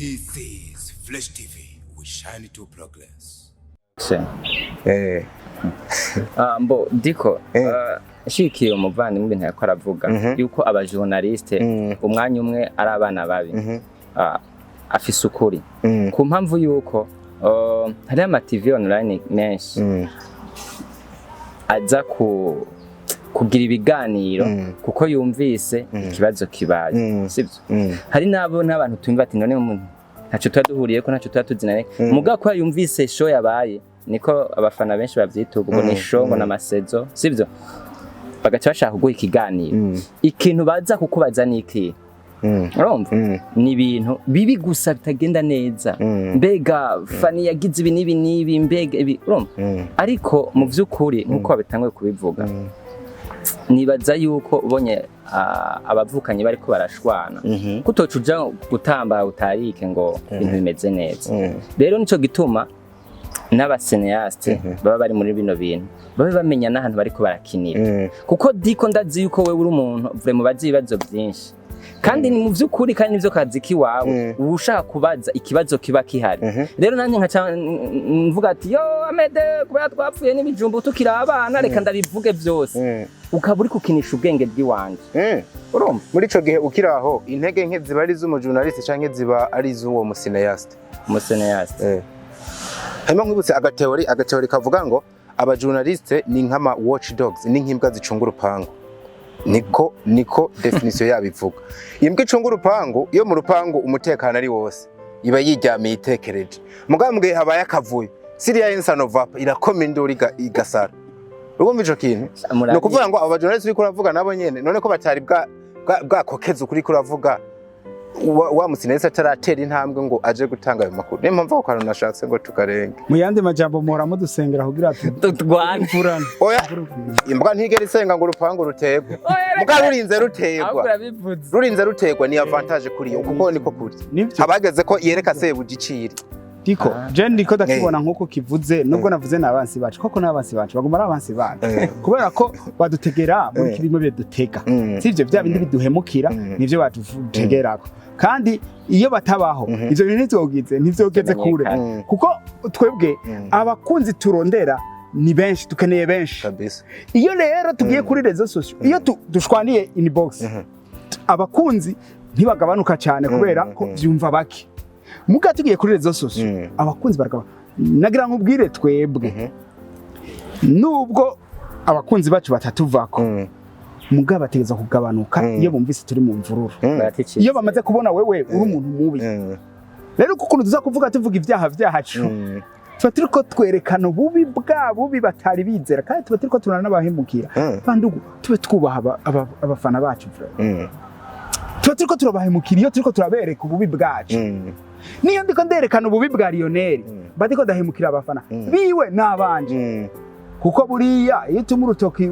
This is Flash TV. We shine to progress. Mbo diko shikiye umuvandimwe ibintu yako aravuga yuko abajournaliste umwanya umwe ari abana babi afise ukuri ku mpamvu yuko hari ama TV online menshi aza kugira ibiganiro kuko yumvise ikibazo kibaye sivyo hari nabo n'abantu tumva ati none umuntu ntaco twaduhuriye ko ntaco twatuzinane muga ko yumvise show yabaye niko abafana benshi bavyita ubwo ni show ngo namasezo sivyo bagaca bashaka kuguha ikiganiro ikintu baza kukubaza niki urumva ni ibintu bibi gusa bitagenda neza mbega Fanny yagize ibi nibi mbega ibi urumva ariko mu vy'ukuri nkuko babitanguye kubivuga nibaza yuko ubonye abavukanye bariko barashwana kutocuja gutamba utarike ngo ibintu bimeze neza rero nico gituma n'abaseneaste baba bari muri bino bintu babe bamenya n'ahantu bariko barakinira kuko diko ndazi yuko wewe uri umuntu vure mu bazi ibibazo byinshi kandi ni mu vy'ukuri kandi nivyo kazi kiwawe ushaka kubaza ikibazo kiba kihari rero nanjye nkaca mvuga ati yo AMEDE kuba twapfuye n'ibijumbu tukira abana reka ndabivuge byose ukaba uri kukinisha ubwenge bw'iwanje urumva muri ico gihe ukiraho intege nke ziba ari z'umujournaliste canke ziba ari z'uwo museneaste hanyuma nkibutse agateori kavuga ngo abajournaliste ni nk'ama watchdogs ni nk'imbwa zicunga urupangu niko definition yabivuga imbwa icunga urupangu iyo mu rupangu umutekano ari wose iba yiryamiye itekereje mugambwe habaye akavuyo Syria Insanova irakoma induri igasara urumva ico kintu no kuvuga ngo abajournaliste uri kuravuga nabo nyene none ko batari bwakokeza ukuri kuravuga wa musinese ataratera intambwe ngo aje gutanga ayo makuru niyo mpamvu ko nashatse ngo tukarenge mu yandi majambo muhora mudusengera kugira tutwanfurana oya imbwa ntigera isenga ngo urupangu rutegwe muga rurinze rutegwa ni avantage kuri yo kuko niko kuri abageze ko yereka sebugiciri diko je ndiko dakibona nkuko kivuze nubwo navuze n'abansi bacu koko n'abansi bacu baguma ari abansi bacu kubera ko badutegera muri kirimo bidutega sivyo bya bindi biduhemukira nivyo badutegerako kandi iyo batabaho ivyo bintu ntivyogeze kure kuko twebwe abakunzi turondera ni benshi tukeneye benshi iyo rero tugiye kuri rezo social iyo dushwaniye inbox abakunzi ntibagabanuka cyane kubera ko vyumva bake muga tugiye kuri rezo social abakunzi baragaba nagira nkubwire twebwe nubwo abakunzi bacu batatuvako muga bategeza kugabanuka iyo bumvise turi mu mvururu iyo bamaze kubona wewe uri umuntu mubi rero kuko tuza kuvuga tuvuga ibyaha byacu tuba turiko twerekana bubi batari bizera kandi tuba turiko turana n'abahemukira bandugu tube twubaha abafana bacu tuba turiko turabahemukira iyo turiko turabereka ububi bwacu niyo ndiko nderekana ububi bwa LIONEL badiko ndahemukira abafana biwe nabanje kuko buriya iyo tumurutoki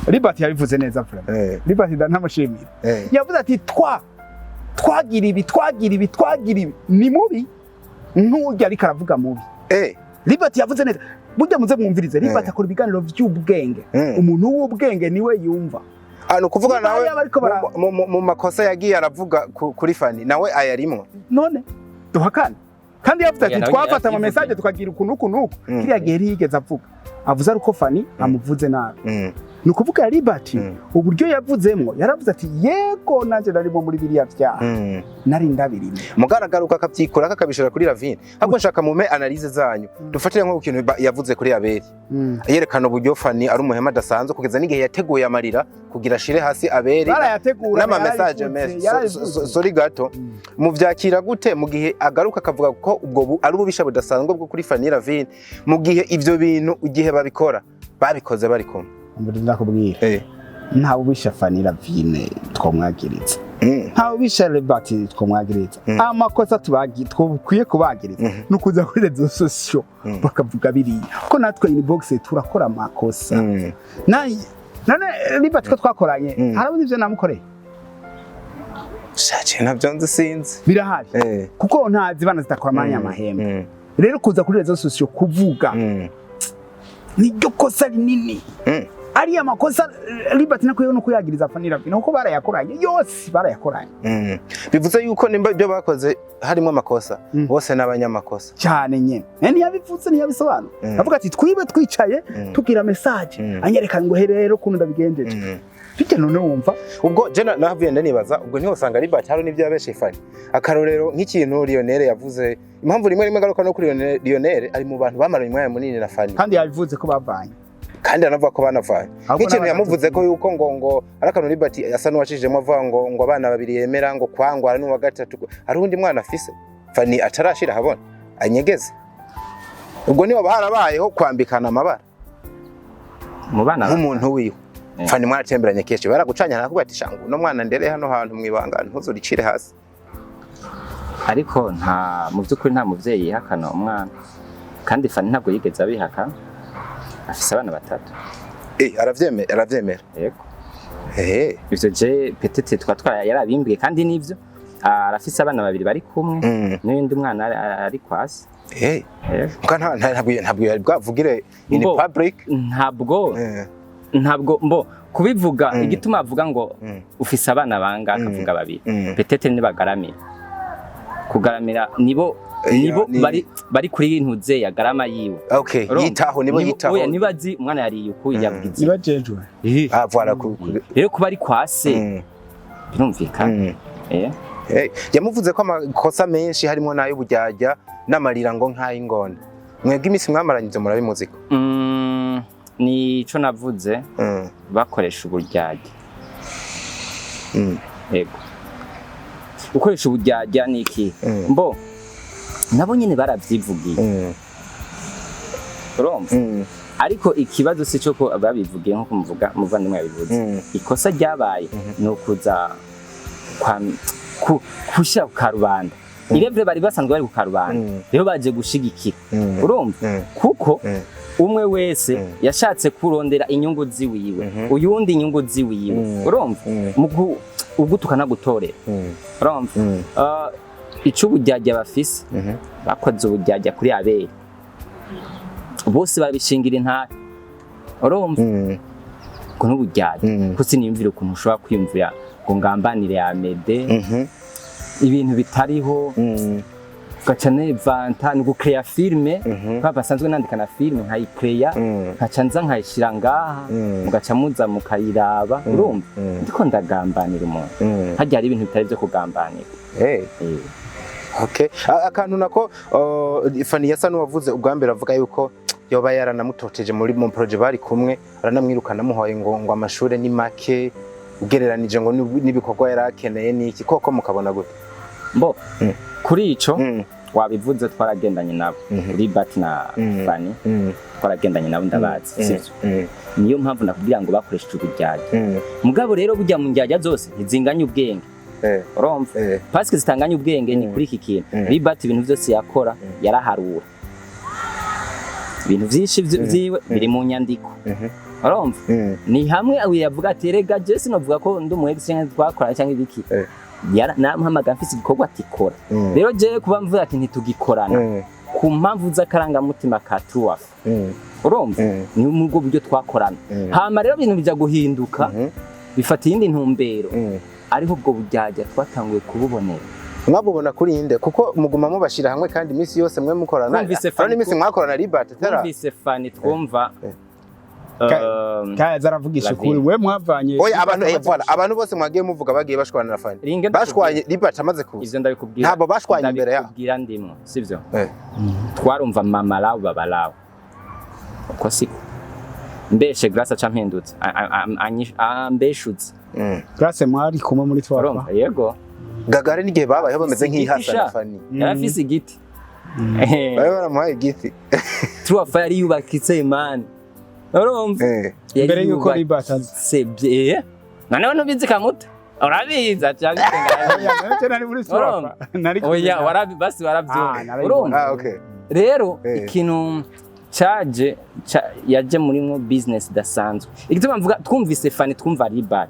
LIBERT yabivuze neza frère LIBERT ndanamushimira yavuze ati twagira ibi ni mubi nk'urya ariko aravuga mubi LIBERT yavuze neza burya muze mwumvirize LIBERT akora ibiganiro by'ubwenge umuntu w'ubwenge niwe yumva ano kuvuga nawe mu makosa yagiye aravuga kuri Fanny nawe ayarimwo none duhakana kandi yavuze ati twafata ama message tukagira ukuntu kiriya gihe yigeze avuze ariko Fanny amuvuze nabi nukuvuga LIBERT uburyo yavuzemwo yaravuze ati yego nanje narimo muri biriya byaha nari ndabirimo mugaragaruka akabyikora akabishira kuri Ravine ahubwo nshaka mume analyse zanyu dufatire nko ikintu yavuze kuri Abeli yerekana uburyo Fanny ari umuhema dasanzwe kugeza n'igihe yateguye amarira kugira shire hasi Abeli n'ama message sorry gato mu vyakira gute mu gihe agaruka akavuga ko ubwo ari ububisha budasanzwe bwo kuri Fanny Ravine mu gihe ivyo bintu igihe babikoze bari kumwe ndakubwira nta ubisha Fanny Ravine twomwagiritse nta ubisha LIBERT twomwagiritse amakosa twakwiye kubagiriza nukuza kuri rezo social bakavuga biriya ko natwe inbox turakora amakosa none LIBERT ko twakoranye harabuze ivyo namukoreye shaje navyo nzisinze birahari kuko ntazi bana zitakora amanya amahembe rero kuza kuri rezo social kuvuga niryo kosa rinini ari amakosa LIBERT nakuye no kuyagiriza Fanny Ravi nuko barayakoranye yose barayakoranye bivuze yuko nimba ibyo bakoze harimo amakosa bose n'abanyamakosa cyane nyene ntiyabivuze ntiyabisobanura avuga ati twibe twicaye tugira message anyereka ngo herero kuntu ndabigendeje bijya none wumva ubwo je navuye ndanibaza ubwo niho usanga LIBERT haro nivyo yabeshe Fanny akarorero nk'ikintu LIONEL yavuze impamvu rimwe ngaruka no kuri LIONEL ari mu bantu bamaranye umwanya munini na Fanny kandi yabivuze ko bavanye kandi anavuga ko banavanye nk'ikintu yamuvuze ko yuko ngo arakano LIBERT asa n'uwacishijemo avuga ngo abana babiri yemera ngo kwangwara n'uwa gatatu ari undi mwana afise Fanny atarashira habona anyegeze ubwo niho baharabayeho kwambikana amabara mu bana nk'umuntu wiwe Fanny mwaratemberanye keshe baragucanya nakubwa ati shangu no mwana ndere hano hantu mwibanga ntuzuricire hasi ariko nta mu by'ukuri nta muvyeyi yihakana umwana kandi Fanny ntabwo yigeze abihaka afise abana batatu aravyemera yego ivyo je petete twatwara yarabimbwiye kandi nivyo arafise abana babiri bari kumwe n'undi mwana ari kwasi ntabwo yari bwavugire in public ntabwo mbo kubivuga igituma avuga ngo ufise abana banga akavuga babiri petete nibagaramira kugaramira nibo bari kuri intuze ya garama yiwe yitaho oya nibazi umwana yari yuko yavugize nibajejwe voilà rero kuba ari kwase birumvikana yamuvuze ko amakosa menshi harimo nayo bujyajya n'amarira ngo nk'ay'ingona mwebwe imisi mwamaranyije murabimuziko nico navuze bakoresha uburyarya yego ukoresha uburyarya niki mbo nabo nyene baravyivugiye urumva ariko ikibazo si cyo ko babivugiye nko kumuvuga muvandimwe yabivuze ikosa ryabaye no kuza kushira ku karubanda irevre bari basanzwe bari ku karubanda rero baje gushigikira urumva kuko umwe wese yashatse kurondera inyungu ziwiwe uyundi inyungu ziwiwe urumva ugutukana gutorera urumva ico uburyarya bafise bakoze uburyarya kuri abere bose babishingira intara urumva ko n'uburyarya ko sinimvira ukuntu ushobora kwiyumvira ngo ngambanire AMEDE ibintu bitariho gaca nevanta ni gucrea filme basanzwe nandika na filme nkayicrea nkaca nza nkayishira ngaha mugaca muza mukayiraba urumva ndiko ndagambanira umuntu harya hari ibintu bitari byo kugambanira okay akantu nako Fanny yasa n'uwavuze ubwambere avuga yuko yoba yaranamutoteje muri mu projet bari kumwe aranamwirukana muhoye ngo amashure ni make ugereranije ngo nibikorwa yarakeneye niki koko mukabona gute mbo kuri ico wabivuze twaragendanye nabo LIBERT na Fanny twaragendanye nabo ndabazi sivyo niyo mpamvu nakubwira ngo bakoresheje uburyarya mugabo rero burya mu njyajya zose ntizinganya ubwenge urumva parce que zitanganya ubwenge ni kuri iki kintu LIBERT ibintu byose yakora yaraharura ibintu byinshi vyiwe biri mu nyandiko urumva ni hamwe yavuga ati rega je sinovuga ko ndi umu exchange twakora cyangwa ibiki namuhamaga mfise igikorwa atikora rero je kuba mvuga ati ntitugikorana ku mpamvu z'akaranga mutima ka truwafu urumva ni mu bwo buryo twakorana hama rero ibintu bija guhinduka bifata iyindi ntumbero ariho ubwo buryarya twatanguye kububonera mwabubona kuri inde kuko muguma mubashira hamwe kandi imisi yose mwe mukorana ari imisi mwakorana LIBERT tera twumvise Fanny twumva kaya zaravugisha kuri we mwavanye oya abantu voilà abantu bose mwagiye muvuga bagiye bashwana na Fanny bashwanye LIBERT amaze kuza ivyo ndabikubwira ntabwo bashwanye imbere yaho ndabikubwira ndimo sivyo twarumva mama lawo baba lawo uko siko mbeshe grasa campendutse ambeshutse grasa mwari kuma muri twa yego gagare n'igihe babayeho bameze nk'ihasa na Fanny yarafise igiti bayo baramuhaye igiti truwafu yari yubakitse imana urumva mbere yuko LIBERT sebye none nubizi kamuta urabiza cyangwa nari muri truwafu oya warabi basi warabyumva urumva rero ikintu caje yaje muri business dasanzwe igituma mvuga twumvise Fanny twumva LIBERT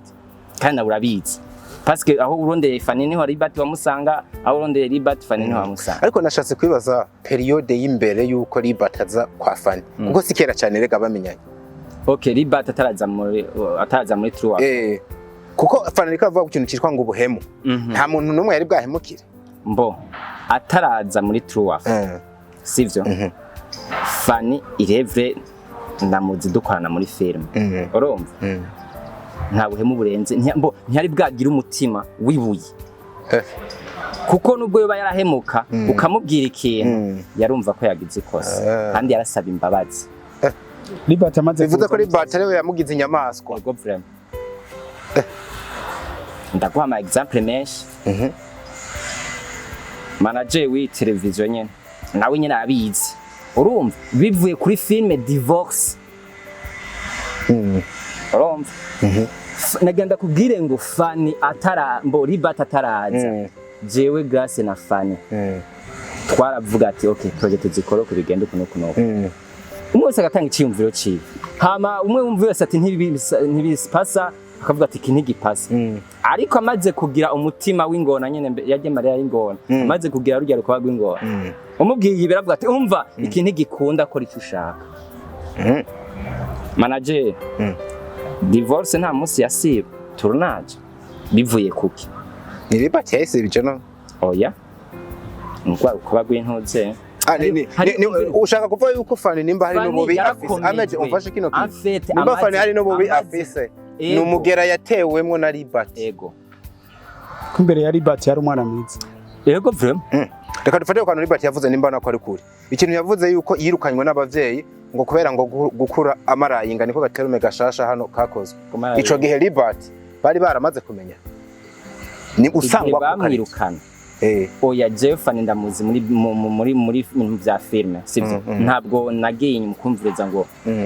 kandi urabizi parce que aho urondeye Fanny niho LIBERT wamusanga aho urondeye LIBERT Fanny niho wamusanga ariko nashatse kwibaza periode y'imbere yuko LIBERT aza kwa Fanny kuko sikera cyane rega bamenyanye Okay, LIBERT ataraza muri true up. Kuko Fanny ariko avuga ku kintu cyitwa ngo ubuhemu. Nta muntu numwe yari bwahemukire. Mbo ataraza muri true up. Sivyo? Fanny irevre ndamuzi dukorana muri film. Urumva? Nta buhemu burenze ntiyari bwagira umutima wibuye. Kuko nubwo yoba yarahemuka ukamubwira ikintu yarumva ko yagize ikosa kandi yarasaba imbabazi. LIBERT amaze bivuze ko LIBERT ariwe yamugize inyamaswa. Yego vraiment. Ndaguha ama example menshi. Manager wi television nyene nawe nyene abizi. Urumva bivuye kuri filme Divorce. Urumva nagenda kubwire ngo Fanny LIBERT ataraza jewe Grace na Fanny twaravuga ati okay project zikoro kubigenda kuno umwe wese agatanga icyumviro cyiwe hama umwe wumva wese ati ntibipasa akavuga ati kinigipasa ariko amaze kugira umutima w'ingona nyene yaje Maria y'ingona amaze kugira rujya rukwa rw'ingona umubwiye biravuga ati umva iki ntigikunda ko icyo ushaka manager Divorce nta munsi yasiba tournage bivuye kuki LIBERT yahise bijano oya ngwa kuba gw'intuze ushaka kuvuga yuko Fanny nimba hari n'ububi afise AMEDE umfashe kino kintu nimba Fanny hari n'ububi afise numugera yatewemwo na LIBERT yego kumbere ya LIBERT yari umwana mwiza yego vraiment reka dufate ko LIBERT yavuze nimba nako ari kuri ikintu yavuze yuko yirukanywe n'abavyeyi ngo kubera ngo gukura amarayinga niko gaterume gashasha hano kakozwe ico gihe LIBERT bari baramaze kumenya ni usangwa bamwirukana oya Fanny ndamuzi muri bya filme sivyo ntabwo nagiye kumviriza ngo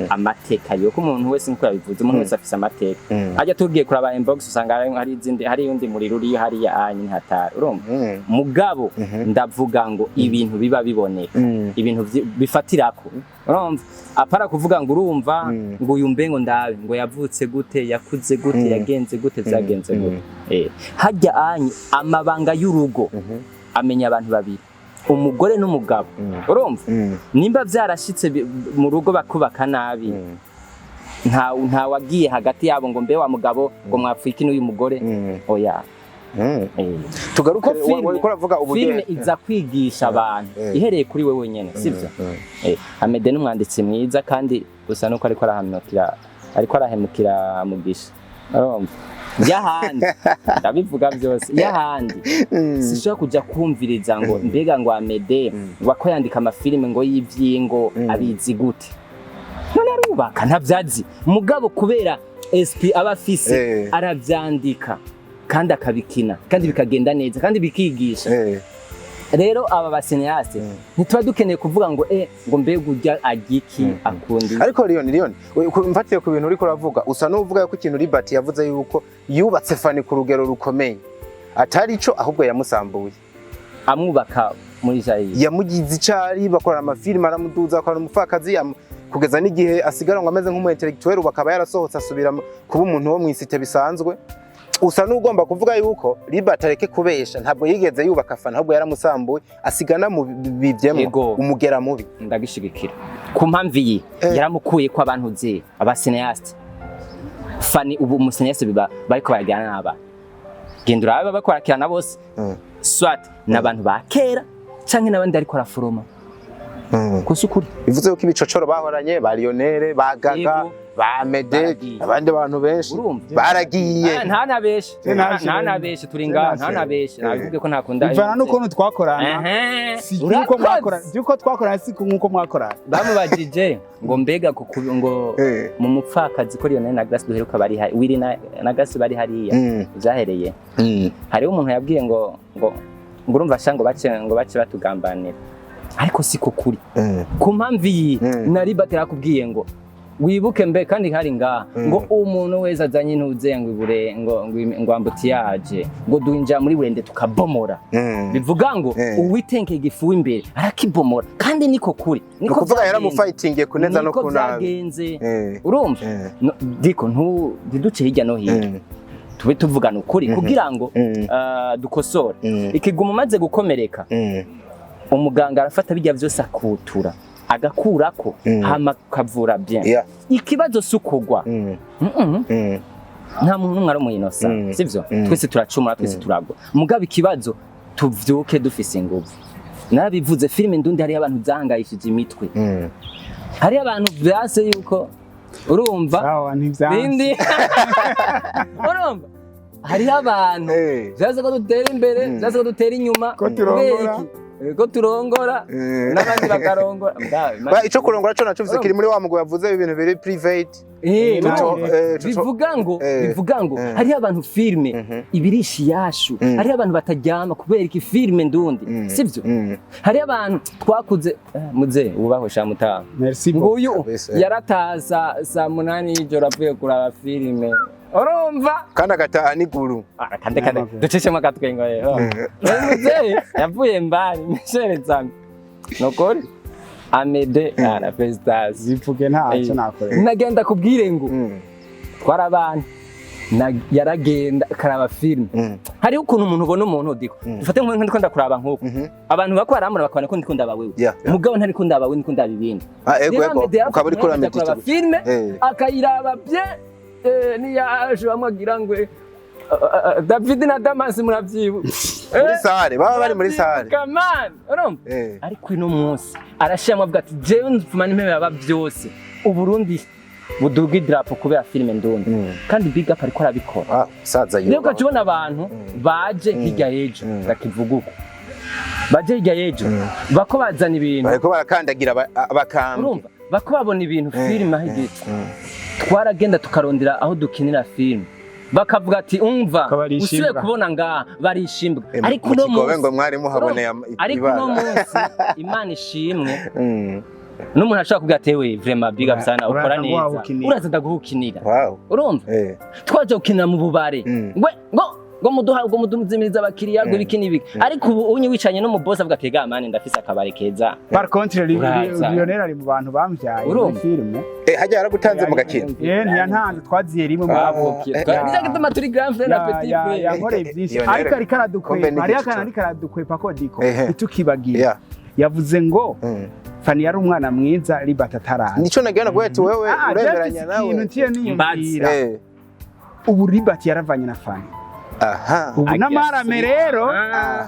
amateka yuko umuntu wese nko yabivuze umuntu wese afise amateka ajya tugiye kuraba inbox usanga hari undi muri ruri hari ya anyi hatari urumva mugabo ndavuga ngo ibintu biba biboneka ibintu bifatirako urumva apara kuvuga ngo urumva ngo uyumbe ngo ndabe ngo yavutse gute yakuze gute yagenze gute zagenze gute hajya anyi amabanga y'urugo amenya abantu babiri umugore n'umugabo urumva nimba byarashitse mu rugo bakubaka nabi nta wagiye hagati yabo ngo mbe wa mugabo ngo mwapfike n'uyu mugore oya tugaruke uravuga filme iza kwigisha abantu ihereye kuri wewe nyene sivyo AMEDE n'umwanditsi mwiza kandi gusa nuko ariko arahemukira mugisha urumva yahandi ndabivuga byose yahandi sishaka kuja kumviriza ngo mbega ngo AMEDE wako yandika amafilme ngo y'ivyingo abizi gute none arubaka ntavyazi mugabo kubera SP abafise aravyandika kandi akabikina kandi bikagenda neza kandi bikigisha rero aba basenyase ntitwa dukeneye kuvuga ngo ngo mbega urya agiki akundi ariko Leon mfatiye ku bintu uri kuravuga usa n'uvuga ko ikintu LIBERT yavuze yuko yubatse Fanny ku rugero rukomeye atari ico ahubwo yamusambuye amwubaka muri jayi yamugize icari bakora amafilme aramuduza akora umufakazi kugeza n'igihe asigara ngo ameze nk'umu intellectuel bakaba yarasohotse asubira kuba umuntu wo mwisite bisanzwe usa n'ugomba kuvuga yuko LIBERT areke kubesha ntabwo yigeze yubaka Fanny ahubwo yaramusambuye asigana mu bivyemo umugera mubi ndagishigikira ku mpamvu yi yaramukuye ko abantu uzi abasenyast Fanny ubu umusenyast bariko baragirana n'aba gendura aba bakorakirana bose swat n'abantu bakera canke n'abandi ariko araforoma kusukuri bivuze ko ibicocoro bahoranye ba LIONEL bagaga ba AMEDE abandi bantu benshi baragiye nta nabeshe turinga nta nabeshe nabivuge ko ntakunda ivana n'ukuntu twakorana uko mwakorana byuko twakorana si nkuko mwakorana bamubajije ngo mbega ngo mu mupfakazi ko LIONEL na Grace duheruka bari wiri na Grace bari hariya byahereye hariho umuntu yabwiye ngo urumva shango bace batugambanira ariko siko kuri ku mpamvu yi na LIBERT yakubwiye ngo wibuke mbe kandi hari ngaha ngo umuntu wese azanye ntuze ngo ibure ngo ambutiyaje ngo duinja muri wende tukabomora bivuga ngo uwitenke igifu imbere arakibomora kandi niko kuri niko kuvuga yaramufightingiye kuneza no kunagenze urumva diko ntiduce hirya no hino tube tuvugana ukuri kugira ngo dukosore ikiguma maze gukomereka umuganga arafata bijya byose akutura agakurako hama kavura bien ikibazo sukugwa nta muntu n'umwe ari umuyinosa sivyo twese turacumura twese turagwa mugabo ikibazo tuvyuke dufise inguvu nabivuze filime ndundi hari abantu zahangayishije imitwe hari abantu byase yuko urumva bindi urumva hari abantu byaze ko dutera imbere byaze ko dutera inyuma ko turongora n'abandi bakarongora ico kurongora cyo naco kiri muri wa mugo yavuze ibintu biri private bivuga ngo hari abantu filme ibirishi yashu hari abantu bataryama kubera iki filme ndundi sivyo hari abantu twakuze muze ubaho shamutaha nguyu yarataza saa 8 y'ijoro avuye kuraba filme urumva kandi agataha n'iguru kande ducishemo akatwengo muze yavuye mbali mesherezana nokori AMEDE ara festas zivuge ntacyo nakorera nagenda kubwire ngo twarabana yaragenda karaba film hari ukuntu umuntu ubona umuntu diko dufate nk'uko ndiko ndakuraba nk'uko abantu bako baramura bakabona ko ndiko ndabawe mugabo ntari ko ndabawe ndiko ndabibindi ego ukaba uri kuraba film akayiraba bye niyaje bamwagira ngo David na Damas muravyibu muri sare baba bari muri sare come on urumva ariko ino munsi arashama avuga ati jewe ndufuma nimebe baba byose uburundi buduga idrapo kubera filime ndundi kandi big up ariko arabikora saza yo rero ukacibona abantu baje hirya yejo bakivuguko baje hirya yejo bako bazana ibintu bariko barakandagira abakambi urumva bako babona ibintu filime ahigitse twaragenda tukarondera aho dukinira filime bakavuga ati umva usibe kubona nga barishimbwa ariko no munsi ngo mwari muhaboneye ariko no munsi Imana ishimwe n'umuntu ashaka kugira ati we vraiment big up sana ukora neza uraza ndaguhukinira urumva twaje gukinira mu bubare ngo mudumizimiza abakiriya ngo bikini ariko ubu unyi wicanye no mu boss avuga ati ga mani ndafise akabare keza par contre Lionel ari mu bantu bamvyaye muri filime hajya yaragutanze mu gakino ntiyantanze twaziye rimwe mu abokira niza gituma turi grand frère na petit frère yankoreye byinshi ariko ari karadukwepa ari akana karadukwepa ko diko itukibagira yavuze ngo Fanny yari umwana mwiza LIBERT ataraza nico nagenda kuba ati wewe uremeranya nawe ikintu ntiye niyumvira ubu LIBERT yaravanye na Fanny ubu n'amarame rero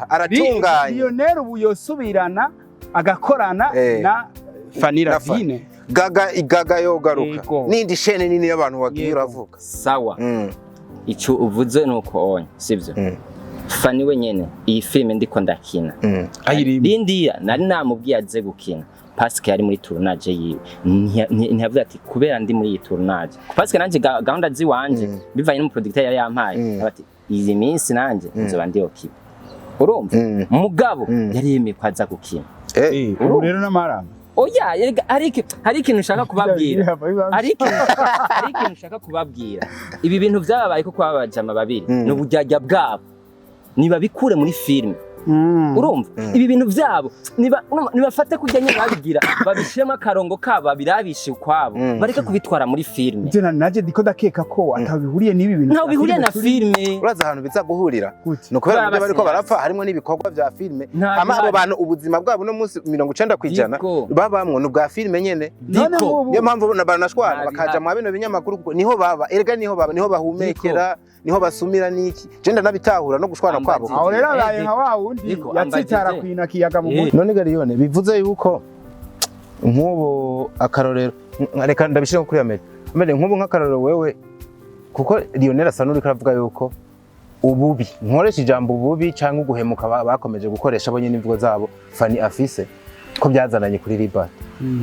aratunganye Lionel ubu yosubirana agakorana na Fanny Ravine gaga yogaruka nindi shene nini y'abantu wagiye uravuga sawa ico uvuze nuko onye sivyo Fanny wenyene iyi filime ndiko ndakina bindi nari namubwiye aze gukina Pascal yari muri tournage yiwe ntiyavuze ati kubera ndi muri iyi tournage Pascal nanje gahunda ziwanje bivanye no producteur yari yampaye ati izi minsi nanje nzoba ndi okipe urumva mugabo yari yemeye kwaza gukina ubu rero n'amarama oya hari ikintu ushaka kubabwira hari ikintu ushaka kubabwira ibi bintu byababaye ko kwabajama babiri n'ubujyajya bwabo niba bikure muri filime urumva ibi bintu byabo nibafate kujya nyine babigira babishema akarongo kabo birabishe kwabo bareka kubitwara muri filime je naje ndiko ndakeka ko atabihuriye n'ibi bintu ntaho bihuriye na filime uraza ahantu biza guhurira no kubera ibyo bariko barapfa harimo n'ibikorwa bya filime ama abo bantu ubuzima bwabo no munsi 90% babamwe no bwa filime nyene niyo mpamvu nabanashwana bakaja mu bino binyamakuru niho baba erega niho baba niho bahumekera niho basumira niki je ndanabitahura no gushwana kwabo aho rero abaye nka wawundi yatsitara kwina kiyaga mu muti none gariyone bivuze yuko nk'ubu akarorero reka ndabishira kuri AMEDE nk'ubu nk'akarorero wewe kuko Lionel asa n'uri karavuga yuko ububi nkoresha ijambo ububi cyangwa guhemuka bakomeje gukoresha abonye n'imvugo zabo Fanny afise ko byazananye kuri LIBERT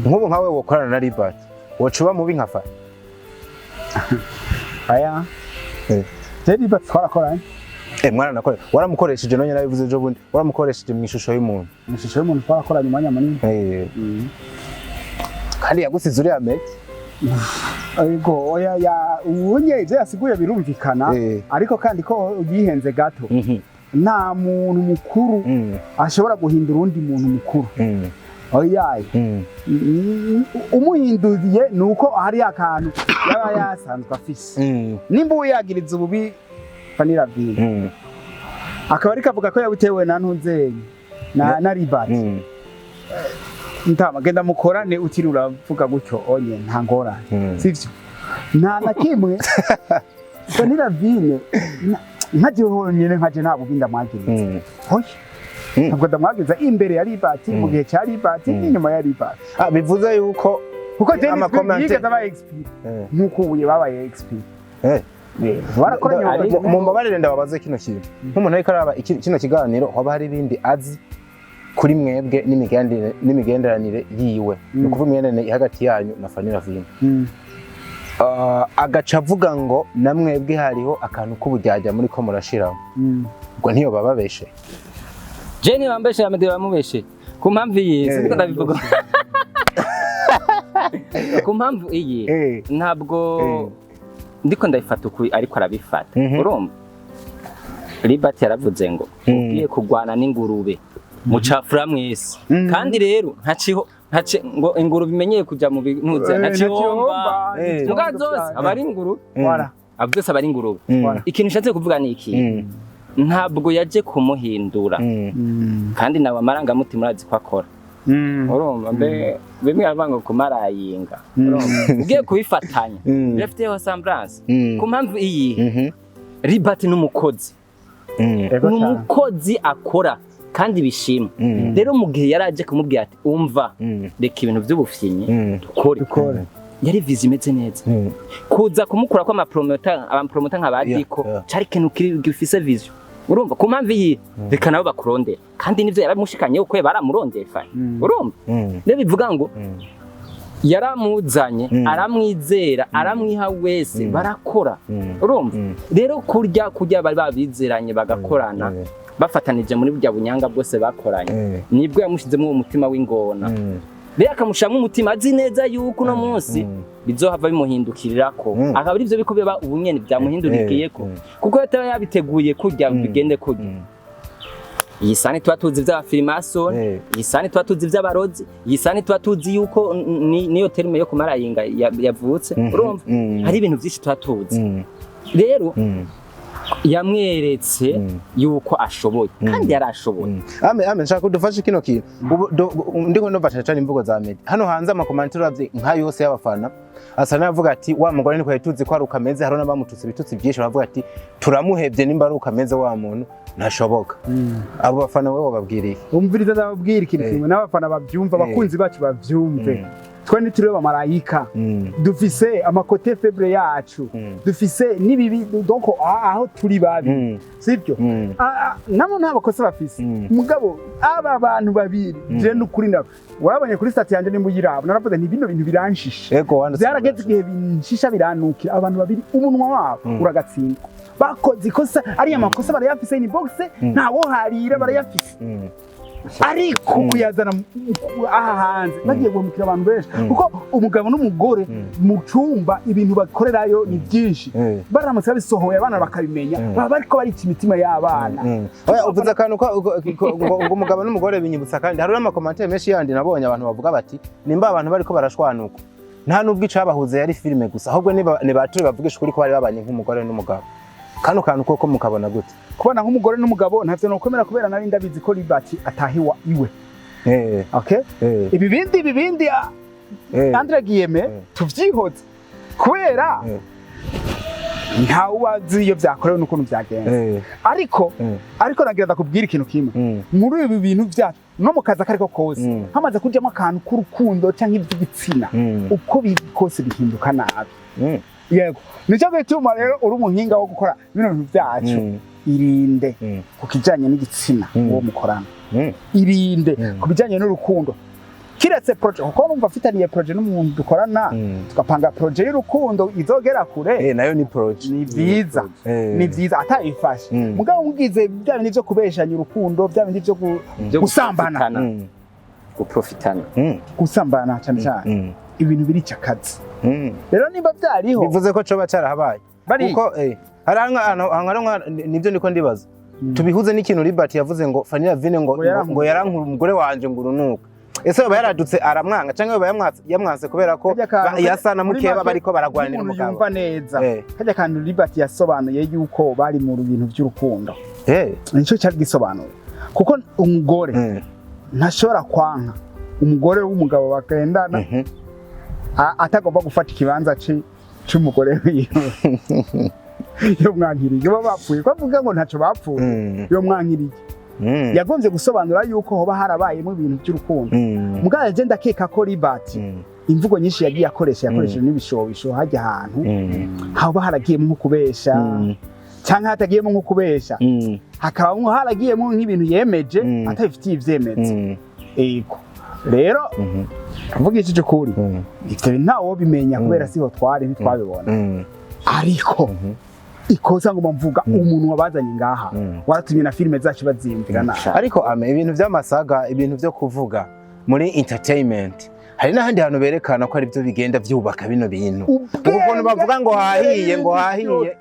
nk'ubu nkawe wokorana na LIBERT wocuba mubi nka Fanny aya LIBERT twarakoranye mwana nakore waramukoresheje none nabivuze ejo bundi waramukoresheje mu ishusho y'umuntu twarakoranye umwanya munini kandi yagusize uri AMEDE ariko oya ya unye je asiguye birumvikana ariko kandi ko ugihenze gato nta muntu mukuru ashobora guhindura undi muntu mukuru oya umuhinduriye nuko hari akantu yaba yasanzwe afise nimba uyagiriza ububi Fanny Ravine akaba ari kavuga ko yabutewe na ntunzenyi na LIBERT ntama genda mukorane utiri uravuga gutyo onye nta ngorane sivyo nta na kimwe vanilla vine nkaje honyene nkaje nta bubinda mwagiritse hoye ntabwo ndamwageza imbere ya LIBERT mu gihe cya LIBERT inyuma ya LIBERT bivuze yuko kuko yigeze aba XP nkuko ubuye babaye XP barakoranye mu mbabarire ndababaze kino kintu nk'umuntu ariko araba kino kiganiro hoba hari ibindi azi kuri mwebwe n'imigenderanire yiwe ni ukuvuga imigenderanire hagati yanyu na Vanilla Vine agaca avuga ngo na mwebwe hariho akantu k'ubujyajya muri ko murashiraho ubwo ntiyo bababeshe Jenny bambeshe AMEDE bamubeshe ku mpamvu iyi siko ndabivuga ku mpamvu iyi ntabwo ndiko ndayifata ukuri ariko arabifata urumva LIBERT yaravuze ngo ugiye kugwana n'ingurube mucafura mwese kandi rero ntaciho ngo ingurube imenyeye kuja mu bintuze ntacihomba muga zose abari ingurube abdose abari ingurube ikintu nshatse kuvuga ni iki ntabwo yaje kumuhindura kandi nawe amarangamutima urazi ko akora urumva bimwe abanga kumarayinga ugiye kubifatanya birafiteho semblance ku mpamvu iyi LIBERT n'umukozi n'umukozi akora kandi bishima rero mu gihe yaraje kumubwira ati umva reka ibintu by'ubufyinyi dukore yari vizi imeze neza kuza kumukura ko abapromota nk'abadiko cari kintu gifise vision urumva ku mpamvu iyi reka nabo bakurondera kandi nivyo yaramushikanye uko baramurondeye fani urumva rero bivuga ngo yaramuzanye aramwizera aramwiha wese barakora urumva rero kurya bari babizeranye bagakorana bafatanije muri burya bunyanga bwose bakoranye nibwo yamushizemo uwo mutima w'ingona rero akamushamo umutima azi neza yuko no munsi bizohava bimuhindukirirako akaba ari byo biko biba ubunyene byamuhindurikiyeko kuko yataba yabiteguye kurya bigende kurya iyi sani tuba tuzi vy'abafirimason iyi sani tuba tuzi vy'abarozi iyi sani tuba tuzi yuko niyo terme yo kumarayinga yavutse urumva hari ibintu byinshi tuba tuzi rero yamweretse yuko ashoboye kandi yarashoboye ame nshaka kudufasha kino kintu ndiko ndumva cyane imvugo za AMEDE hano hanze amakomantere uravye nka yose y'abafana asa navuga ati wa mugore niko yatuzi ko ari ukameze haro n'abamututse bitutsi byinshi bavuga ati turamuhebye nimba ari ukameze wa muntu ntashoboka abo bafana wewe babwiriye umviriza ndababwira ikintu kimwe n'abafana bavyumva abakunzi bacu bavyumve twe nituriwe bamarayika dufise amakote faible yacu dufise nibibi donc aho turi babi sivyo namo nta bakoze bafise mugabo aba bantu babiri je n'ukuri ndabo warabanye kuri stat yanje nimuyirabo naravuze nti bino bintu biranshisha byarageze igihe binshisha biranukira abantu babiri umunwa wabo uragatsindwa bakoze ikosa ari amakosa barayafise ni box ntawo harira barayafise ariko kuyazana aha hanze bagiye guhumukira abantu benshi kuko umugabo n'umugore mu cumba ibintu bakorerayo ni byinshi baramutse babisohoye abana bakabimenya baba bariko barica imitima y'abana oya uvuze akantu ngo umugabo n'umugore binyibutsa kandi hari n'amakomantere menshi yandi nabonye abantu bavuga bati nimba abantu bariko barashwanuka nta nubwo icabahuze yari filime gusa ahubwo ni baturi bavugisha kuri ko bari babanye nk'umugore n'umugabo kano kantu koko mukabona gute kubana nk'umugore n'umugabo ntavyo no komera kubera nari ndabizi ko LIBERT atahiwa iwe okay ibibindi Andre Guilleme tuvyihoze kubera nta ubazi iyo byakorewe n'ukuntu byagenze ariko nagira ndakubwira ikintu kimwe muri ibi bintu byacu no mu kazi akariko kose hamaze kujyamo akantu k'urukundo cyangwa iby'igitsina uko bikose bihinduka nabi yego nicyo gituma rero uri umuhinga wo gukora bino bintu byacu irinde kukijanye n'igitsina uwo mukorana irinde kubijanye n'urukundo kiretse project kuko numva afitaniye project n'umuntu dukorana tukapanga project y'urukundo izogera kure nayo ni project ni vyiza atayifashe mugabo mugize bya bintu byo kubeshanya urukundo bya bintu byo gusambana guprofitana gusambana cyane ibintu biri cyakazi rero nimba byariho bivuze ko coba cyarahabaye kuko haranga nibyo niko ndibaza tubihuze n'ikintu LIBERT yavuze ngo Vanilla Vine ngo yarankura umugore wanje ngo urunuka ese baba yaradutse aramwanga cyangwa baba yamwanse kubera ko yasana mukeba bariko baragwanira umugabo yumva neza kajya kandi LIBERT yasobanuye yuko bari mu bintu by'urukundo nico cyari gisobanuye kuko umugore ntashobora kwanka umugore w'umugabo bagendana atagomba gufata ikibanza c'umugore wiwe yo mwankiriye baba bapfuye bavuga ngo ntaco bapfuye yo mwankiriye yagombye gusobanura yuko hoba harabayemo ibintu by'urukundo mugabo je ndakeka ko LIBERT imvugo nyinshi yagiye yakoresheje n'ibishobisho hajya ahantu haba haragiyemo nko kubesha cyangwa hatagiyemo nko kubesha hakaba haragiyemo nk'ibintu yemeje atabifitiye ivyemezo ego rero mvugishije kuri ivyo ntawo bimenya kubera siho twari ntitwabibona ariko ikosa ngo mvuga umuntu wabazanye ngaha waratumye na filime zacu bazimvira nabi ariko ibintu by'amasaga ibintu byo kuvuga muri entertainment hari n'ahandi hantu berekana ko ari byo bigenda byubaka bino bintu ukuntu bavuga ngo hahiye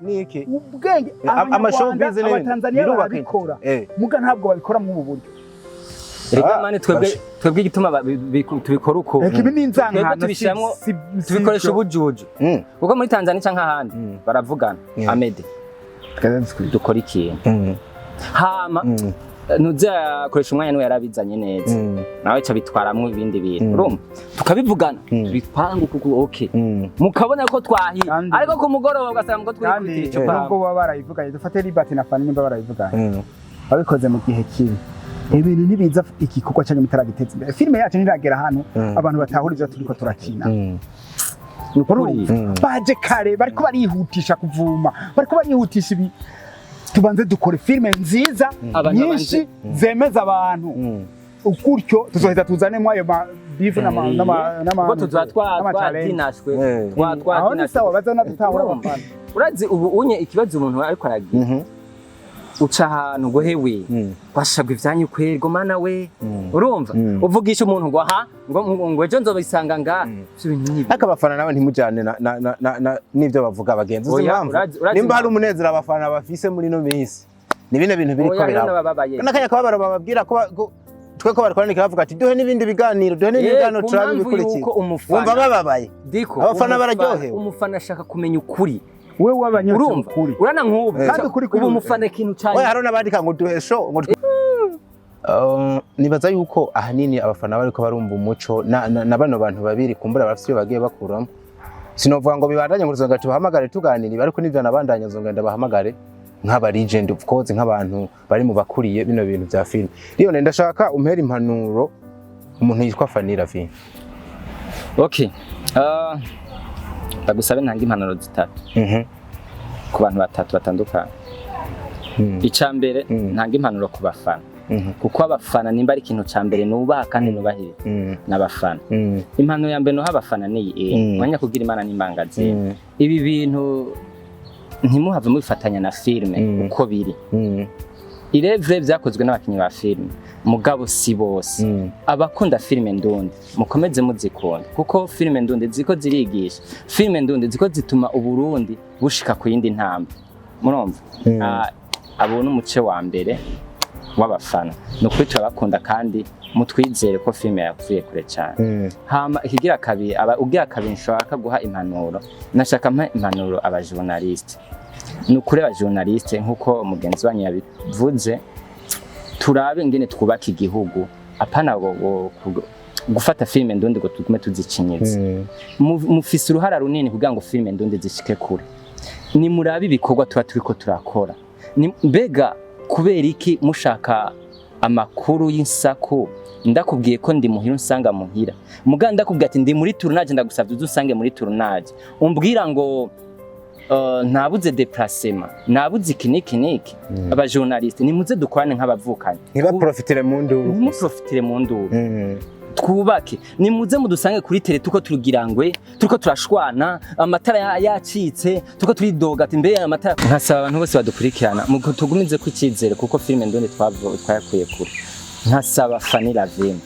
niki ubwenge amashowbiz n'Abatanzania barabikora muga ntabwo babikora mu buryo Erega mane twebwe igituma tubikora uko ibi ni inzankano tubishyiramo tubikoresha ubujuju kuko muri Tanzania canke ahandi baravugana AMEDE dukora ikintu hama nuza koresha umwanya niwe yarabizanye neza nawe ca bitwaramwe ibindi bintu urumva tukabivugana bipanga kuko okay mukabona ko twahiye ariko ku mugoroba ugasanga ngo twikutira ico kwa nubwo baba barayivuganye dufate LIBERT na FANNY nimba barayivuganye babikoze mu gihe kibi ibintu ntibiza igikorwa cyangwa mitaragiteza imbere filime yacu niragera hano abantu batahura ivyo turiko turakina nukuri baje kare bariko barihutisha kuvuma bariko barihutisha ibi tubanze dukore filime nziza nyinshi zemeza abantu ukuryo tuzoheza tuzanemo ayo bifu n'ama tuzatwatinashwe aho sawa bazana tutahura abafana urazi ubu unye ikibazo umuntu ariko aragira uca ahantu ngo hewe washagwa ivyanyu kwergo mana we urumva uvugisha umuntu ngo aha ngo ejo nzobisanga nga ibintu nibi akabafana nawe ntimujane n'ivyo bavuga abagenzi nimba hari umunezero abafana bafise muri no minsi ni bino bintu biriko biraba nakanya kababara bababwira ko tweko barikora bavuga ati duhe n'ibindi biganiro turabikurikiye wumva bababaye abafana bararyohewe umufana ashaka kumenya ukuri we wabanyotse kuri urana nk'ubu kandi kuri ubu mufane kintu cyane we harona bandika ngo duhesho ngo nibaza yuko ahanini abafana bariko barumva umuco na bano bantu babiri kumbura bafite iyo bagiye bakuramo sinovuga ngo bibandanye ngo zonga tubahamagare tuganira ariko nivyo nabandanye zonga ndabahamagare nk'aba legend of course nk'abantu bari mu bakuriye bino bintu bya film LIONEL ndashaka umpera impanuro umuntu yitwa FANNY Ravine okay bagusabe ntanga impanuro zitatu ku bantu batatu batandukanye icambere ntanga impanuro ku bafana kuko abafana nimba ari ikintu cambere nubaha kandi nubahire n'abafana impanuro ya mbere no habafana ni mwanya kugira imana n'imbangazi ibi bintu ntimuhave mubifatanya na filme uko biri irevre vyakozwe n'abakinyi ba filme mugabo si bose abakunda filme ndundi mukomeze muzikunda kuko filme ndundi ziko zirigisha filme ndundi ziko zituma uburundi bushika ku yindi ntambwe murumva abo n'umuce wa mbere w'abafana nukuri turabakunda kandi mutwizere ko filme yavuye kure cyane hama ikigira kabiri ugira kabiri nshaka guha impanuro nashaka mpa impanuro aba journaliste nukuri aba journaliste nkuko umugenzi wanyu yabivuze turabe ingene twubaka igihugu apana gufata filme ndundi ngo tugume tuzicinyize mufise uruhara runini kugira ngo filme ndundi zishike kure ni murabe ibikorwa tuba turiko turakora mbega kubera iki mushaka amakuru y'insaku ndakubwiye ko ndi muhira unsanga muhira muga ndakubwiye ati ndi muri tournage ndagusavye uzusange muri tournage umbwira ngo nabuze déplacement nabuze ikiniki aba journaliste nimuze dukorane nk'abavukanye ntiba profitire mu nduru muprofitire mu nduru twubake nimuze mudusange kuri tele tuko turugirangwe tuko turashwana amatara yacitse tuko turidoga ati mbe amatara nkasaba abantu bose badukurikirana muko tugumize ku cyizere kuko filme ndonde twayakuye kure nkasaba FANNY Ravine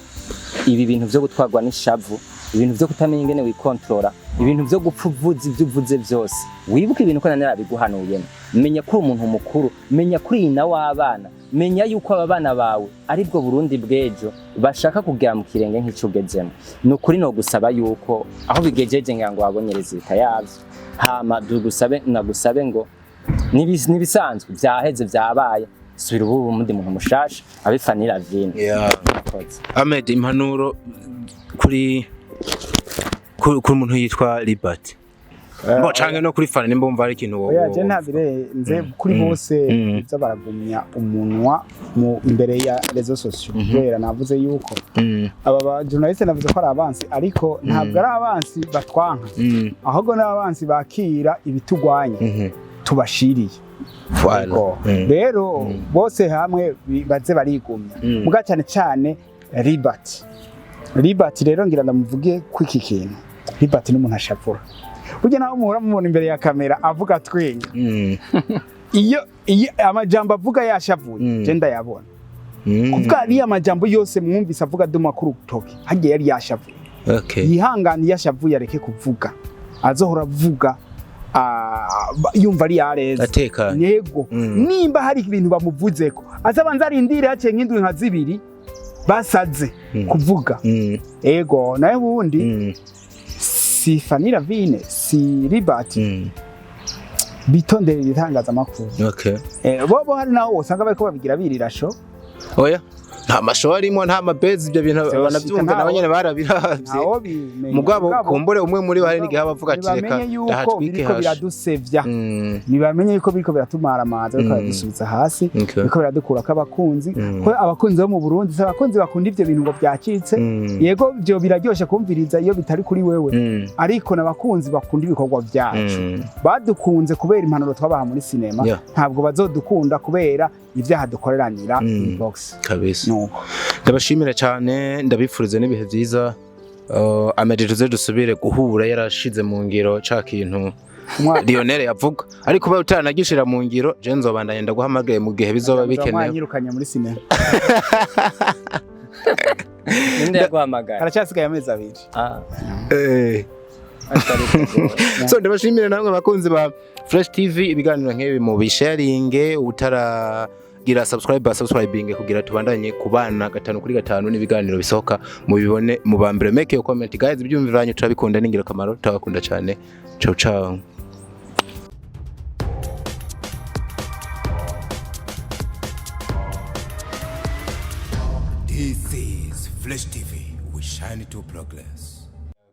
ibi bintu byo gutwarwa n'ishavu ibintu byo kutamenya ingene wikontrola ibintu byo gupfuvuza ibyo uvuze byose wibuke ibintu ko nanarabiguhanuye menya ko umuntu mukuru menya kuri ina w'abana menya yuko abana bawe ari bwo Burundi bwejo bashaka kugera mu kirenge nk'icugezemo nukuri no gusaba yuko aho bigejeje ngo wabonyereza bitayavyo hama nagusabe ngo nibisanzwe byaheze byabaye subira ubu mundi muntu mushasha abe FANNY Ravine AMEDE impanuro kuri umuntu yitwa LIBERT Mbo canke no kuri Fanny nimba umva ari ikintu wowe. Oya je ntabirenze kuri bose biza baragumya umunwa mu imbere ya réseaux sociaux. Kubera navuze yuko aba ba journaliste navuze ko ari abansi ariko ntabwo ari abansi batwanka. Ahubwo n'abansi bakira ibitugwanya tubashiriye. Rero bose hamwe baze barigumya. Muga cyane cyane LIBERT rero ngira ndamuvuge kwiki kintu. LIBERT n'umuntu ashapura. Burya nawe muhora mubona imbere ya kamera avuga twenya. Iyo amajambo avuga yashavuye je ndayabona. Kuvuga ari amajambo yose mwumvise avuga duma kuri utoke hagiye yari yashavuye. Yihangane yashavuye areke kuvuga. Azohora avuga yumva ari yareza. Yego. Nimba hari ibintu bamuvuzeko azabanza arindire hace nk'indwi nka zibiri basaze kuvuga. Ego naye bundi si Fanny Ravine si LIBERT bitondera ibitangaza makuru. Bobo hari naho usanga bariko babigira birirasho. Oya nta masho arimo nta mabezi ibyo bintu banavyumva nabanyene barabiravye. Mugabo kumbure umwe muri bari n'igihe bavuga ati reka ndahatwike hashi. Biradusevya. Nibamenye yuko biriko biratumara amazi ariko biradusubiza hasi. Biriko biradukura k'abakunzi. Ko abakunzi bo mu Burundi abakunzi bakunda ivyo bintu ngo byacitse. Yego byo biraryoshe kumviriza iyo bitari kuri wewe. Ariko nabakunzi bakunda ibikorwa byacu. Badukunze kubera impanuro twabaha muri cinema. Ntabwo bazodukunda kubera ivyaha dukoreranira inbox. Kabisa. Ndabashimira cyane ndabifurize n'ibihe byiza. AMEDE tuze dusubire guhura yarashize mu ngiro ca kintu LIONEL yavuga ariko ba utanagishira mu ngiro je nzobandanya ndaguhamagaye mu gihe bizoba bikenewe. Mwanyirukanye muri sinema. Ninde yaguhamagaye? Aracyasigaye amezi 2. So ndabashimira namwe abakunzi ba Fresh TV ibiganiro nk'ibi mu bisharinge utaragira subscribing kugira tubandanye kubana 5 kuri 5 n'ibiganiro bisohoka mu bibone mu bambere make yo comment guys ibyumviranyo turabikunda ningira kamaro tabakunda cyane. Ciao ciao. This is Fresh TV. We shine to progress.